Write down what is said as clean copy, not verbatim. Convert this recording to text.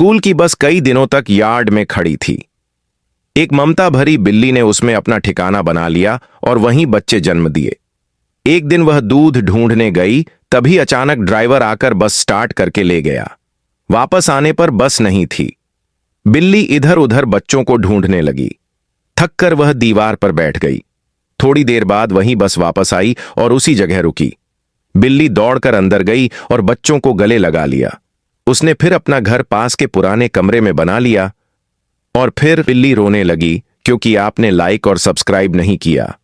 School की बस कई दिनों तक यार्ड में खड़ी थी। एक ममता भरी बिल्ली ने उसमें अपना ठिकाना बना लिया और वहीं बच्चे जन्म दिए। एक दिन वह दूध ढूंढने गई, तभी अचानक ड्राइवर आकर बस स्टार्ट करके ले गया। वापस आने पर बस नहीं थी। बिल्ली इधर उधर बच्चों को ढूंढने लगी। थक कर वह दीवार पर बैठ गई। थोड़ी देर बाद वहीं बस वापस आई और उसी जगह रुकी। बिल्ली दौड़कर अंदर गई और बच्चों को गले लगा लिया। उसने फिर अपना घर पास के पुराने कमरे में बना लिया। और फिर बिल्ली रोने लगी क्योंकि आपने लाइक और सब्सक्राइब नहीं किया।